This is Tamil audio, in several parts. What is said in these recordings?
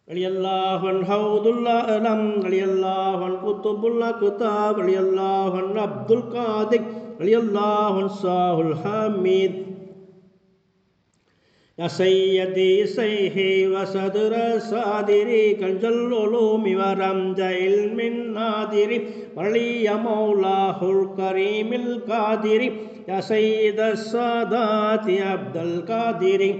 ரலியல்லாஹு அன்ஹு ஹவுதுல்லாஹ் அலம் ரலியல்லாஹு அன்ஹு குத்துபுல்லாஹ் குதாப் ரலியல்லாஹு அன்ஹு அப்துல் காதிர் ரலியல்லாஹு அன்ஹு ஸாஹுல் ஹமீத் யா சையதி சைஹி வஸதுர சாதிரி கஞ்சல் உலூமி வரம்ஜ இல்மின் நாதிரி வலிய மௌலாஹுல் கரீமில் காதிரி யா சையதஸ் சாதாதி அப்துல் காதிரி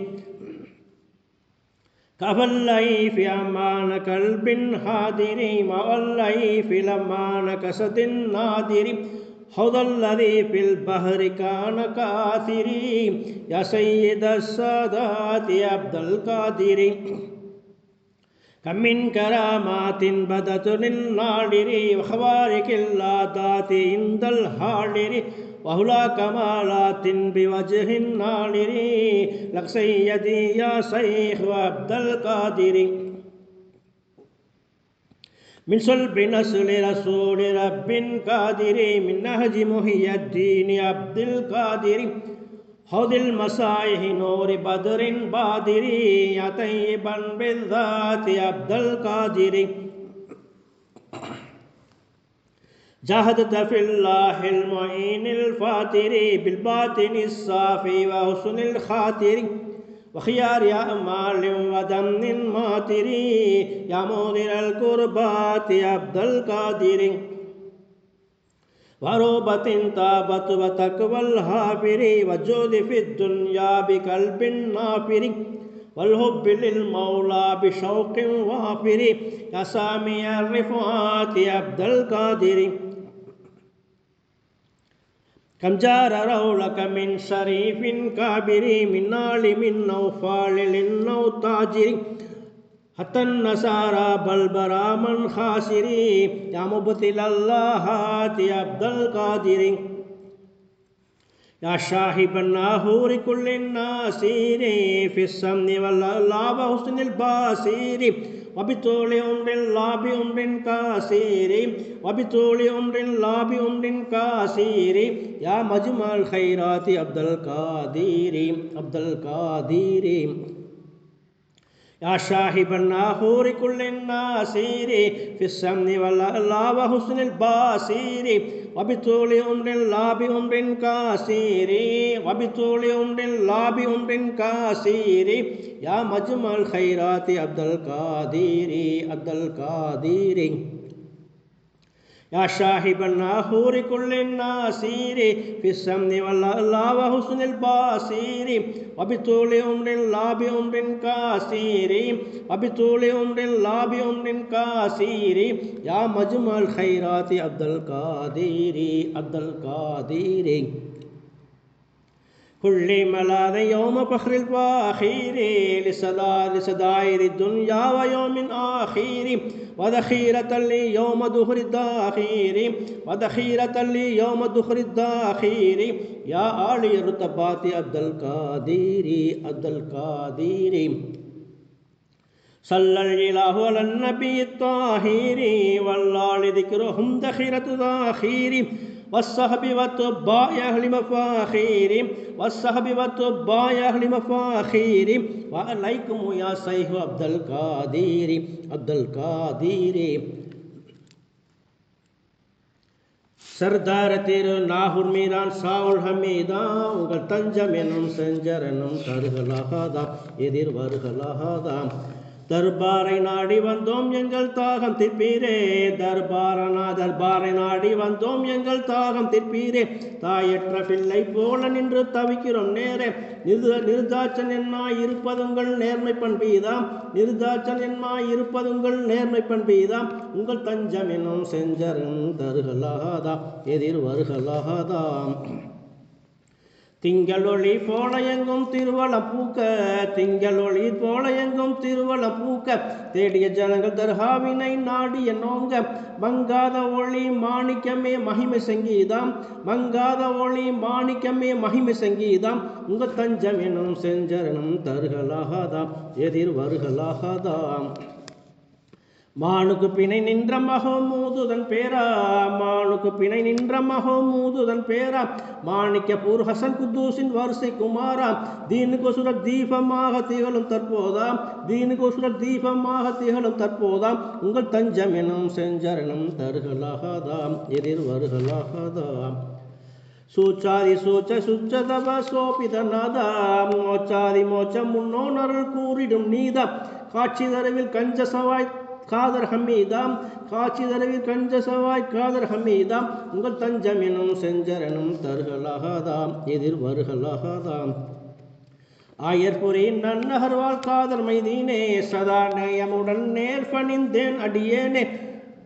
كفلي في أمان قلب حاضر مولي في لمان كسد نادر حوض الذي في البحر كان كاثري يا سيد السادات عبد القادر كم من كرامات بدت للنادر وخوارق اللذات عند الحاضر وهلا كمالات بوجه نادر لك سيدي يا شيخ عبد القادر من صلب نسل رسول رب قادر من نهج محي الدين عبد القادر حوض المسائح نور بدر بادر يا طيبا بالذات عبد القادر جاهدت في الله المعين الفاتر بالباطن الصافي وحسن الخاطر وخيار أعمال ودم ماتر يا مودر القربات عبد القادر وروبة طابت وتقوى الهافر وجود في الدنيا بقلب نافر والحب للمولى بشوق وافر يا سامي الرفعات عبد القادر كم جار رولك من شريف كابر من عالم أو فاعل أو تاجر حتى النصارى بل براما خاسر يا مبطل اللهات عبد القادر يا شاهب الناهور كل الناصير في السمن والله وحسن الباصير وبطول عمر الله بعمر كثير وبطول عمر الله بعمر كثير يا مجمع الخيرات عبد القادر عبد القادر يا شاهب الناهور كل الناصير في السمن والله وحسن الباصير وبطول عمر الله بعمر كثير وبطول عمر الله بعمر كثير يا مجمع الخيرات عبد القادر عبد القادر يا شاهب الناهور كل الناصير في السمن والله وحسن الباصير وبطول عمر الله بعمر كثير وبطول عمر الله بعمر كثير يا مجمع الخيرات عبد القادر عبد القادر كل ملاذ يوم فخر الفاخر لسدائر الدنيا ويوم آخر وذخيرة لي يوم دخر الداخير وذخيرة لي يوم دخر الداخير يا عالي الرتبات عبد القادر عبد القادر صلى الله على النبي الطاهر والآل ذكرهم ذخيرة ذاخير والصحب والتباع أهل مفاخير والصحب والتباع أهل مفاخير وعليكم يا شيخ عبد القادر عبد القادر சர்தார திரு நாகூர் மீரான் சாவுல் ஹமீதா உங்கள் தஞ்சம் என்னும் செஞ்சரனும் தருகலாகாதா எதிர் வருகலாகாதா தர்பாரை நாடி வந்தோம் எங்கள் தாகம் திற்பீரே தர்பாரை நாடி வந்தோம் எங்கள் தாகம் திற்பீரே தாயற்ற பிள்ளை போல நின்று தவிக்கிறோம் நேரே நிர்தாட்சன் என்மாய் இருப்பதுங்கள் நேர்மை பண்பீதாம் நிர்தாட்சன் என்மாய் இருப்பதுங்கள் நேர்மை பண்பீதாம் உங்கள் தஞ்சம் என்னும் செஞ்சரன் தருகலாகாதா எதிர் வருகலாகாதாம் திங்களொளி போல எங்கும் திருவளம் பூக்க திங்களொளி போல எங்கும் திருவளம் பூக்க தேடிய ஜனங்கள் தர்காவினை நாடிய நோங்க மங்காத ஒளி மாணிக்கமே மகிமை சங்கீதம் மங்காத ஒளி மாணிக்கமே மகிமை சங்கீதம் உங்க தஞ்சம் எனும் செஞ்சரணம் தருகலாகாதாம் எதிர் வருகலாகாதாம் மானுக்கு பிணை நின்ற மஹமூதுதன் பேரா மானுக்கு பிணை நின்ற மஹமூதுதன் பேரா மாணிக்க பூர் ஹசன் குத்தூசின் வரிசை குமாரா தீனுக்கு சுர தீபமாக திகழும் தற்போதாம் தீனுக்கு சுர தீபமாக திகழும் தற்போதாம் உங்கள் தஞ்சம் எனும் செஞ்சரணம் தருகலாகாதாம் எதிர் வருகலாகாதாம் சூச்சாதி சூச்ச சுச்சதவ சோபிதநாதாம் மோச்சாதி மோச்சம் முன்னோனருள் கூறிடும் நீதாம் காட்சி தரவில் கஞ்ச சவாய் காதர் ஹமீதாம் காட்சி தரவில் கஞ்ச சவாய் காதர் ஹமீதாம் உங்கள் தஞ்சம் எனும் செஞ்சரனும் தருகலாகாதாம் எதிர் வருகலாகாதாம் ஆயர்புரி நன்னகர்வால் காதர் மைதீனே சதா நேயமுடன் நேர் பணிந்தேன் அடியேனே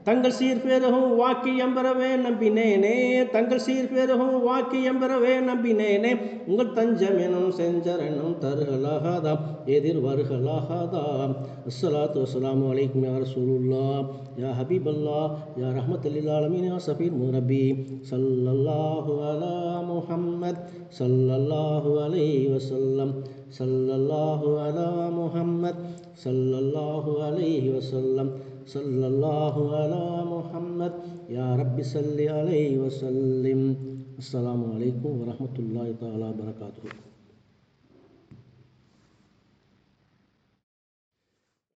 தங்கள் சீர்பெருகும் வாக்கியம் பெறவே நம்பினேனே தங்கள் சீர்பெருகும் வாக்கியம் பெறவே நம்பினேனே உங்கள் தஞ்சம் எனும் செஞ்சரனும் தருகலாகாதாம் எதிர் வருகலாகாதாம். அஸ்ஸலாத்து வஸ்ஸலாமு அலைக்கும் யா ரசூலுல்லாஹ் யா ஹபீபல்லாஹ் யா ரஹ்மத்துல் ஆலமீன் யா ஸஃபீர் முரப்பி ஸல்லல்லாஹு அலா முஹம்மத் ஸல்லல்லாஹு அலைஹி வஸல்லம் ஸல்லல்லாஹு அலா முஹம்மத் ஸல்லல்லாஹு அலைஹி வஸல்லம் ஸல்லல்லாஹு அலா முஹம்மத் யா ரப்பி ஸல்லி அலைஹி வஸல்லிம். அஸ்ஸலாமு அலைக்கும் வரஹ்மத்துல்லாஹி தஆலா வபரகாத்துஹு.